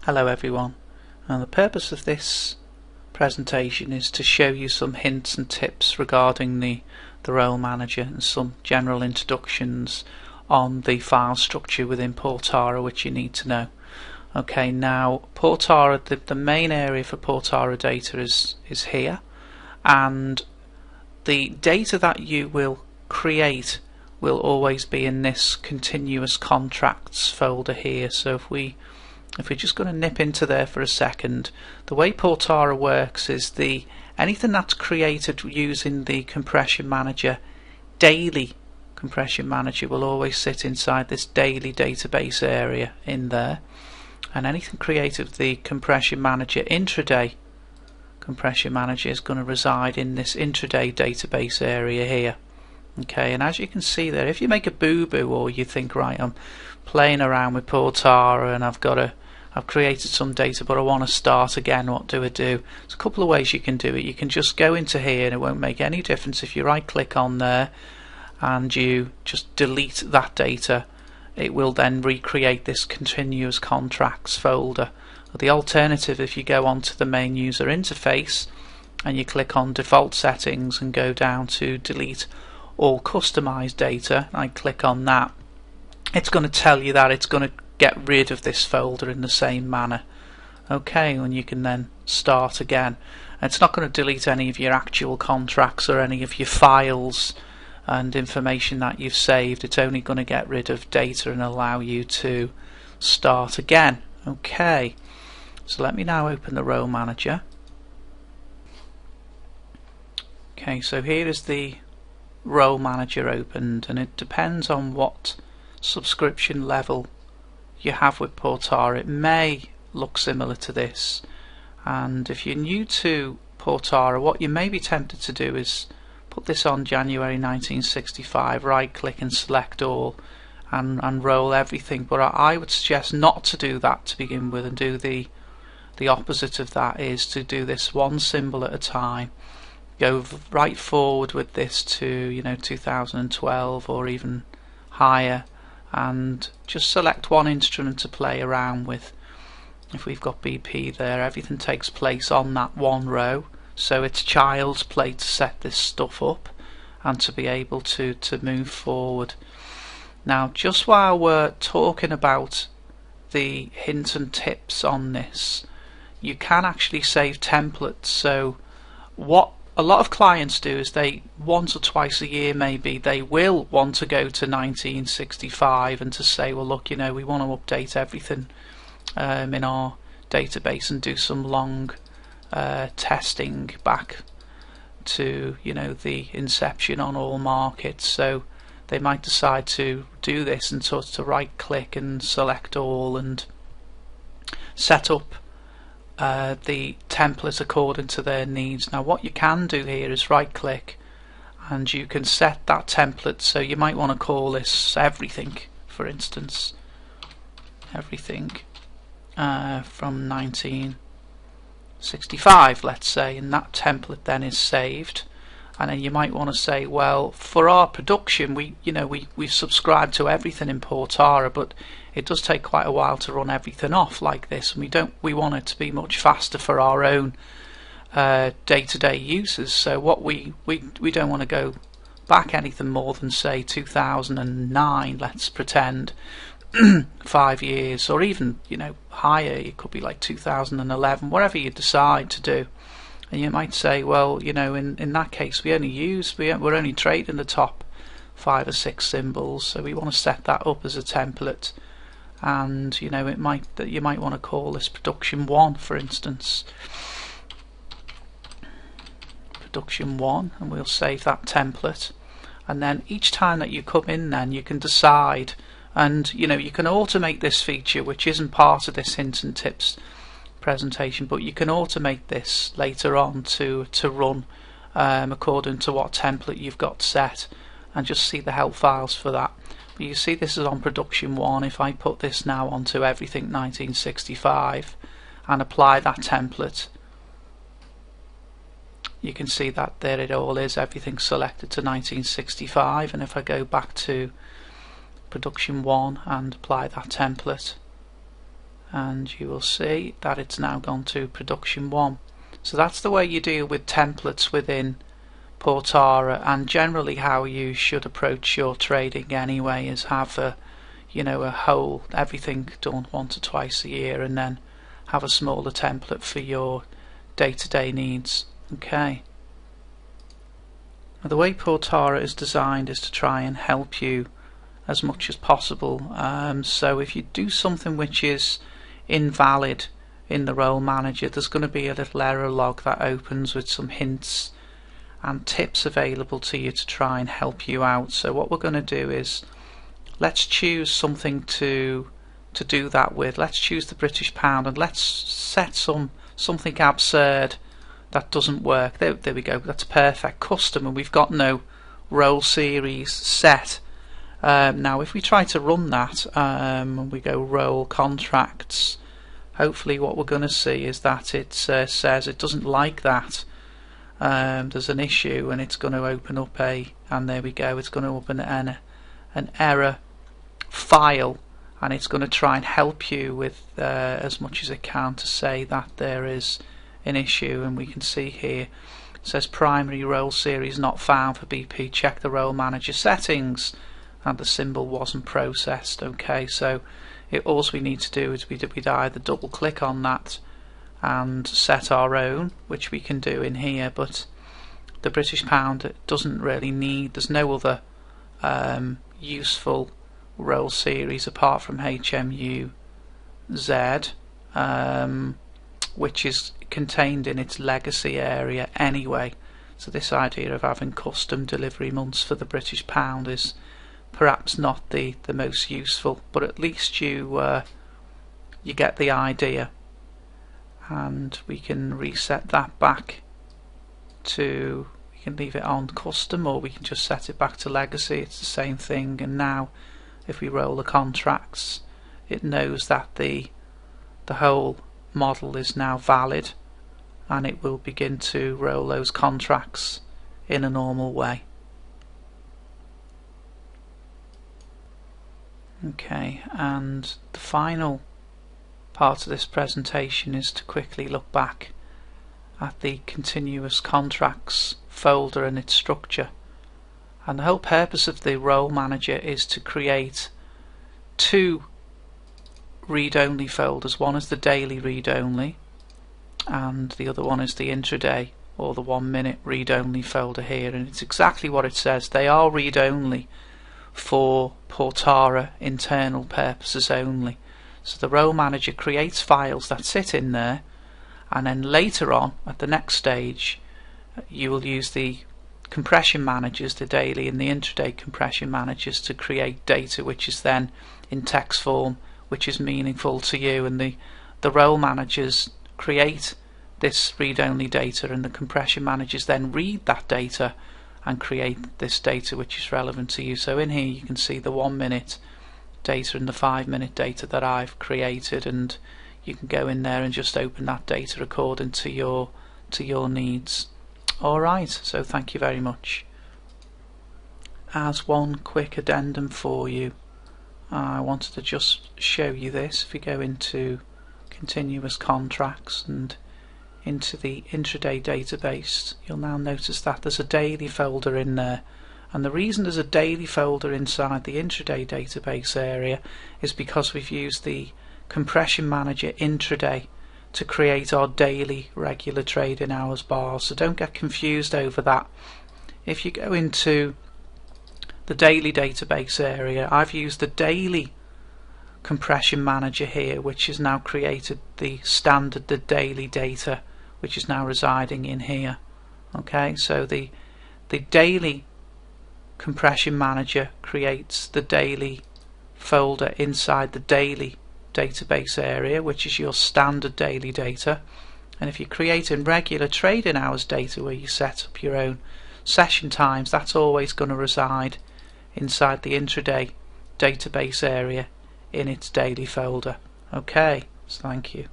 Hello everyone, and the purpose of this presentation is to show you some hints and tips regarding the role manager and some general introductions on the file structure within Portara which you need to know. Okay, now Portara, the main area for Portara data is here, and the data that you will create will always be in this continuous contracts folder here. So if we're just going to nip into there for a second, the way Portara works is anything that's created using the compression manager, daily compression manager, will always sit inside this daily database area in there, and anything created with the compression manager intraday compression manager is going to reside in this intraday database area here. Okay, and as you can see there, if you make a boo-boo, or you think, right, I'm playing around with Portara and I've created some data but I want to start again, what do I do? There's a couple of ways you can do it. You can just go into here, and it won't make any difference if you right click on there and you just delete that data. It will then recreate this continuous contracts folder. The alternative, if you go onto the main user interface and you click on default settings and go down to delete all customized data, I click on that, it's going to tell you that it's going to get rid of this folder in the same manner. Okay, and you can then start again. And it's not going to delete any of your actual contracts or any of your files and information that you've saved. It's only going to get rid of data and allow you to start again. Okay, so let me now open the role manager. Okay, so here is the role manager opened, and it depends on what subscription level you have with Portara. It may look similar to this, and if you're new to Portara, what you may be tempted to do is put this on January 1965, right click and select all and roll everything, but I would suggest not to do that to begin with, and do the opposite of that, is to do this one symbol at a time. Go right forward with this to 2012 or even higher, and just select one instrument to play around with. If we've got BP there, everything takes place on that one row, so it's child's play to set this stuff up and to be able to move forward. Now, just while we're talking about the hints and tips on this, you can actually save templates. So what a lot of clients do is they, once or twice a year maybe, they will want to go to 1965 and to say, well look, we want to update everything in our database and do some long testing back to the inception on all markets. So they might decide to do this and sort of right click and select all and set up the template according to their needs. Now what you can do here is right click and you can set that template. So you might want to call this everything, for instance, everything from 1965, let's say, and that template then is saved. And then you might want to say, well, for our production, we subscribe to everything in Portara, but it does take quite a while to run everything off like this, and we want it to be much faster for our own day-to-day uses. So what we don't want to go back anything more than, say, 2009, let's pretend, 5 years, or even higher. It could be like 2011, whatever you decide to do. And you might say, well, in that case we're only trading the top 5 or 6 symbols, so we want to set that up as a template. And you might want to call this production 1, for instance, production 1, and we'll save that template. And then each time that you come in, then you can decide, and you can automate this feature, which isn't part of this hints and tips presentation, but you can automate this later on to run according to what template you've got set, and just see the help files for that. But you see this is on production 1. If I put this now onto everything 1965 and apply that template, you can see that there it all is, everything selected to 1965. And if I go back to production 1 and apply that template, and you will see that it's now gone to production 1. So that's the way you deal with templates within Portara, and generally how you should approach your trading anyway, is have a whole everything done once or twice a year, and then have a smaller template for your day-to-day needs. Okay. The way Portara is designed is to try and help you as much as possible. So if you do something which is invalid in the role manager, there's going to be a little error log that opens with some hints and tips available to you to try and help you out. So what we're going to do is, let's choose something to do that with. Let's choose the British pound, and let's set something absurd that doesn't work. There we go. That's perfect. Custom, and we've got no role series set. Now if we try to run that, and we go role contracts, hopefully what we're going to see is that it says it doesn't like that. There's an issue, and it's going to open up and there we go, it's going to open an error file, and it's going to try and help you with as much as it can to say that there is an issue. And we can see here it says primary role series not found for BP, check the role manager settings, and the symbol wasn't processed. Okay, so all we need to do is we'd either double click on that and set our own, which we can do in here, but the British pound doesn't really need, there's no other useful role series apart from HMUZ, which is contained in its legacy area anyway. So this idea of having custom delivery months for the British pound is perhaps not the most useful, but at least you get the idea. And we can reset that back to, we can leave it on custom, or we can just set it back to legacy. It's the same thing. And now if we roll the contracts, it knows that the whole model is now valid, and it will begin to roll those contracts in a normal way. Okay, and the final part of this presentation is to quickly look back at the continuous contracts folder and its structure. And the whole purpose of the role manager is to create two read-only folders. One is the daily read-only, and the other one is the intraday or the 1 minute read-only folder here. And it's exactly what it says. They are read-only for Portara internal purposes only. So the role manager creates files that sit in there, and then later on at the next stage you will use the compression managers, the daily and the intraday compression managers, to create data which is then in text form, which is meaningful to you. And the role managers create this read-only data, and the compression managers then read that data and create this data which is relevant to you. So in here you can see the 1 minute data and the 5 minute data that I've created, and you can go in there and just open that data according to your needs. Alright, so thank you very much. As one quick addendum for you, I wanted to just show you this. If you go into continuous contracts and into the intraday database, you'll now notice that there's a daily folder in there. And the reason there's a daily folder inside the intraday database area is because we've used the compression manager intraday to create our daily regular trading hours bars. So don't get confused over that. If you go into the daily database area, I've used the daily compression manager here, which has now created the standard, the daily data, which is now residing in here. Okay, so the daily compression manager creates the daily folder inside the daily database area, which is your standard daily data. And if you're creating regular trading hours data where you set up your own session times, that's always going to reside inside the intraday database area in its daily folder. Okay, so thank you.